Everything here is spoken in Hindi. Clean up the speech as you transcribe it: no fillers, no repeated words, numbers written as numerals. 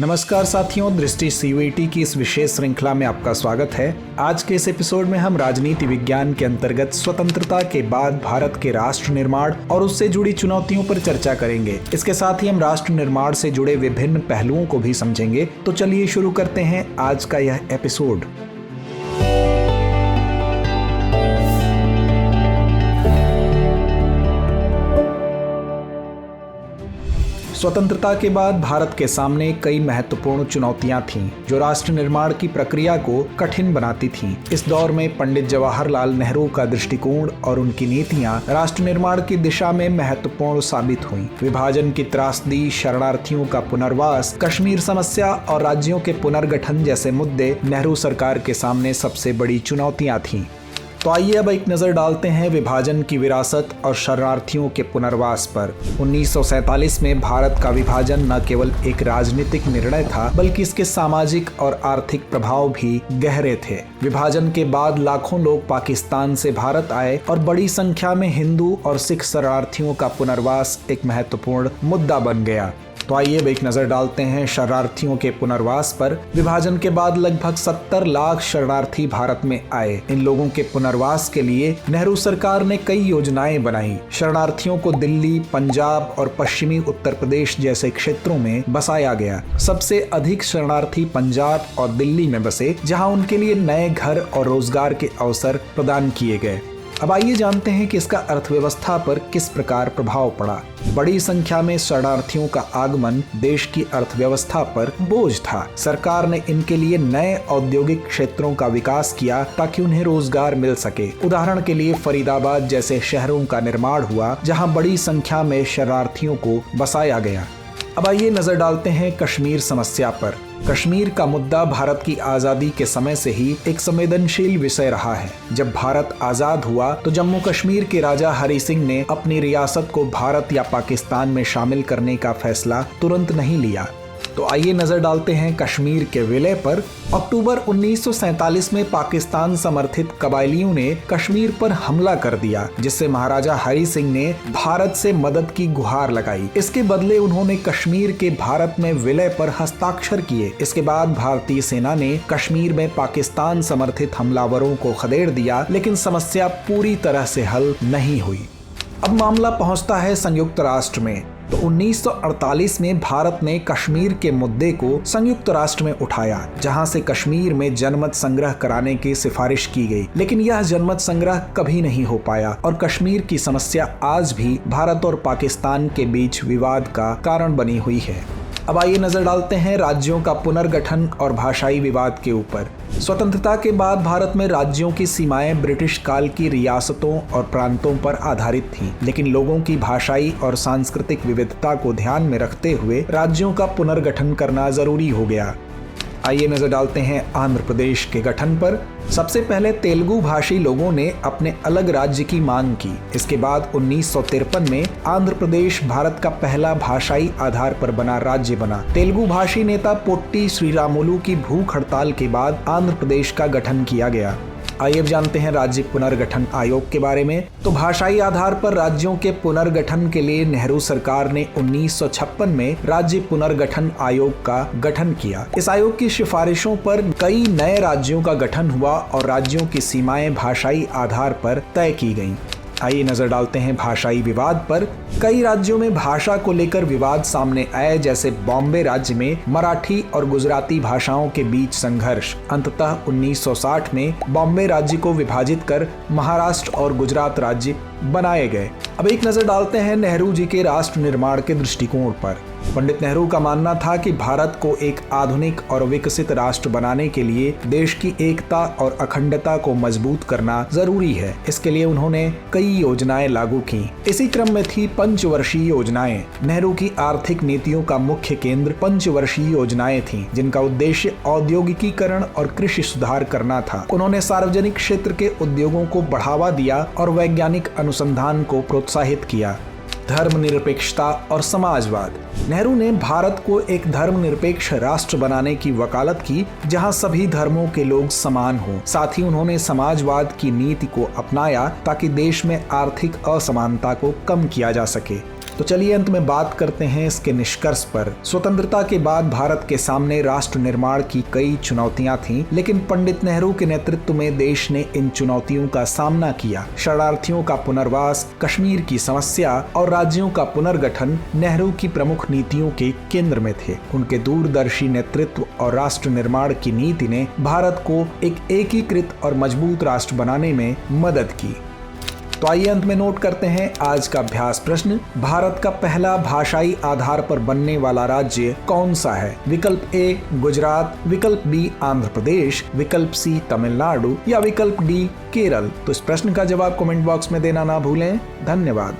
नमस्कार साथियों, दृष्टि सीवीटी की इस विशेष श्रृंखला में आपका स्वागत है। आज के इस एपिसोड में हम राजनीति विज्ञान के अंतर्गत स्वतंत्रता के बाद भारत के राष्ट्र निर्माण और उससे जुड़ी चुनौतियों पर चर्चा करेंगे। इसके साथ ही हम राष्ट्र निर्माण से जुड़े विभिन्न पहलुओं को भी समझेंगे। तो चलिए शुरू करते हैं आज का यह एपिसोड। स्वतंत्रता के बाद भारत के सामने कई महत्वपूर्ण चुनौतियां थीं, जो राष्ट्र निर्माण की प्रक्रिया को कठिन बनाती थीं। इस दौर में पंडित जवाहरलाल नेहरू का दृष्टिकोण और उनकी नीतियां राष्ट्र निर्माण की दिशा में महत्वपूर्ण साबित हुईं। विभाजन की त्रासदी, शरणार्थियों का पुनर्वास, कश्मीर समस्या और राज्यों के पुनर्गठन जैसे मुद्दे नेहरू सरकार के सामने सबसे बड़ी चुनौतियां थीं। तो आइए अब एक नजर डालते हैं विभाजन की विरासत और शरणार्थियों के पुनर्वास पर। 1947 में भारत का विभाजन न केवल एक राजनीतिक निर्णय था, बल्कि इसके सामाजिक और आर्थिक प्रभाव भी गहरे थे। विभाजन के बाद लाखों लोग पाकिस्तान से भारत आए और बड़ी संख्या में हिंदू और सिख शरणार्थियों का पुनर्वास एक महत्वपूर्ण मुद्दा बन गया। तो आइए अब एक नजर डालते हैं शरणार्थियों के पुनर्वास पर। विभाजन के बाद लगभग 70 लाख शरणार्थी भारत में आए। इन लोगों के पुनर्वास के लिए नेहरू सरकार ने कई योजनाएं बनाई। शरणार्थियों को दिल्ली, पंजाब और पश्चिमी उत्तर प्रदेश जैसे क्षेत्रों में बसाया गया। सबसे अधिक शरणार्थी पंजाब और दिल्ली में बसे, जहां उनके लिए नए घर और रोजगार के अवसर प्रदान किए गए। अब आइए जानते हैं कि इसका अर्थव्यवस्था पर किस प्रकार प्रभाव पड़ा। बड़ी संख्या में शरणार्थियों का आगमन देश की अर्थव्यवस्था पर बोझ था। सरकार ने इनके लिए नए औद्योगिक क्षेत्रों का विकास किया ताकि उन्हें रोजगार मिल सके। उदाहरण के लिए फरीदाबाद जैसे शहरों का निर्माण हुआ, जहां बड़ी संख्या में शरणार्थियों को बसाया गया। अब आइए नजर डालते हैं कश्मीर समस्या पर। कश्मीर का मुद्दा भारत की आजादी के समय से ही एक संवेदनशील विषय रहा है। जब भारत आजाद हुआ तो जम्मू कश्मीर के राजा हरि सिंह ने अपनी रियासत को भारत या पाकिस्तान में शामिल करने का फैसला तुरंत नहीं लिया। तो आइए नजर डालते हैं कश्मीर के विलय पर। अक्टूबर 1947 में पाकिस्तान समर्थित कबायलियों ने कश्मीर पर हमला कर दिया, जिससे महाराजा हरि सिंह ने भारत से मदद की गुहार लगाई। इसके बदले उन्होंने कश्मीर के भारत में विलय पर हस्ताक्षर किए। इसके बाद भारतीय सेना ने कश्मीर में पाकिस्तान समर्थित हमलावरों को खदेड़ दिया, लेकिन समस्या पूरी तरह से हल नहीं हुई। अब मामला पहुंचता है संयुक्त राष्ट्र में। तो 1948 में भारत ने कश्मीर के मुद्दे को संयुक्त राष्ट्र में उठाया, जहां से कश्मीर में जनमत संग्रह कराने की सिफारिश की गई। लेकिन यह जनमत संग्रह कभी नहीं हो पाया और कश्मीर की समस्या आज भी भारत और पाकिस्तान के बीच विवाद का कारण बनी हुई है। अब आइए नजर डालते हैं राज्यों का पुनर्गठन और भाषाई विवाद के ऊपर। स्वतंत्रता के बाद भारत में राज्यों की सीमाएं ब्रिटिश काल की रियासतों और प्रांतों पर आधारित थीं, लेकिन लोगों की भाषाई और सांस्कृतिक विविधता को ध्यान में रखते हुए राज्यों का पुनर्गठन करना जरूरी हो गया। आइए नजर डालते हैं आंध्र प्रदेश के गठन पर। सबसे पहले तेलुगु भाषी लोगों ने अपने अलग राज्य की मांग की। इसके बाद 1953 में आंध्र प्रदेश भारत का पहला भाषाई आधार पर बना राज्य बना। तेलुगु भाषी नेता पोट्टी श्रीरामुलु की भूख हड़ताल के बाद आंध्र प्रदेश का गठन किया गया। आइए अब जानते हैं राज्य पुनर्गठन आयोग के बारे में। तो भाषाई आधार पर राज्यों के पुनर्गठन के लिए नेहरू सरकार ने 1956 में राज्य पुनर्गठन आयोग का गठन किया। इस आयोग की सिफारिशों पर कई नए राज्यों का गठन हुआ और राज्यों की सीमाएं भाषाई आधार पर तय की गईं। आइए नजर डालते हैं भाषाई विवाद पर। कई राज्यों में भाषा को लेकर विवाद सामने आए, जैसे बॉम्बे राज्य में मराठी और गुजराती भाषाओं के बीच संघर्ष। अंततः 1960 में बॉम्बे राज्य को विभाजित कर महाराष्ट्र और गुजरात राज्य बनाए गए। अब एक नजर डालते हैं नेहरू जी के राष्ट्र निर्माण के दृष्टिकोण पर। पंडित नेहरू का मानना था कि भारत को एक आधुनिक और विकसित राष्ट्र बनाने के लिए देश की एकता और अखंडता को मजबूत करना जरूरी है। इसके लिए उन्होंने कई योजनाएं लागू की। इसी क्रम में थी पंचवर्षीय योजनाएं। नेहरू की आर्थिक नीतियों का मुख्य केंद्र पंचवर्षीय योजनाएं थीं, जिनका उद्देश्य औद्योगिकीकरण और कृषि सुधार करना था। उन्होंने सार्वजनिक क्षेत्र के उद्योगों को बढ़ावा दिया और वैज्ञानिक अनुसंधान को प्रोत्साहित किया। धर्मनिरपेक्षता और समाजवाद। नेहरू ने भारत को एक धर्मनिरपेक्ष राष्ट्र बनाने की वकालत की, जहां सभी धर्मों के लोग समान हों। साथ ही उन्होंने समाजवाद की नीति को अपनाया ताकि देश में आर्थिक असमानता को कम किया जा सके। तो चलिए अंत में बात करते हैं इसके निष्कर्ष पर। स्वतंत्रता के बाद भारत के सामने राष्ट्र निर्माण की कई चुनौतियां थीं, लेकिन पंडित नेहरू के नेतृत्व में देश ने इन चुनौतियों का सामना किया। शरणार्थियों का पुनर्वास, कश्मीर की समस्या और राज्यों का पुनर्गठन नेहरू की प्रमुख नीतियों के केंद्र में थे। उनके दूरदर्शी नेतृत्व और राष्ट्र निर्माण की नीति ने भारत को एक एकीकृत और मजबूत राष्ट्र बनाने में मदद की। तो आइए अंत में नोट करते हैं आज का अभ्यास प्रश्न। भारत का पहला भाषाई आधार पर बनने वाला राज्य कौन सा है? विकल्प ए गुजरात, विकल्प बी आंध्र प्रदेश, विकल्प सी तमिलनाडु या विकल्प डी केरल। तो इस प्रश्न का जवाब कमेंट बॉक्स में देना ना भूलें। धन्यवाद।